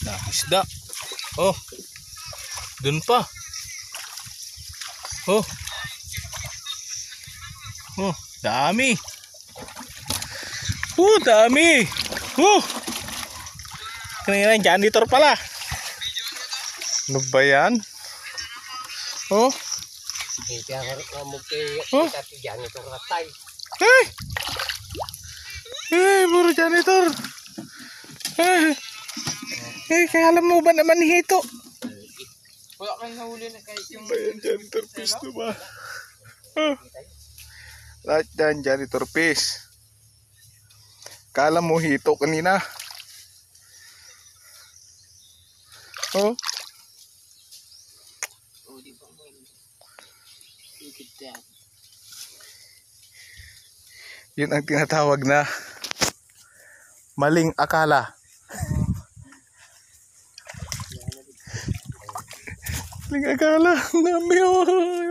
Dami isda. Oh. Dun pa. Oh. Oh, dami. Dami. Kanina yung janitor pala. Ano ba yan? Oh. Hey! Hey, puro janitor. Kaya alam mo ba naman ito? Wala kang nahuli na kahit yung... Bayan janitor fish to ba? Lahat yan janitor fish. Kala mo hito kanina. Oh. Oh, di ba mo yun? Look at that. Yun ang tinatawag na maling akala. Maling akala. Dami oh.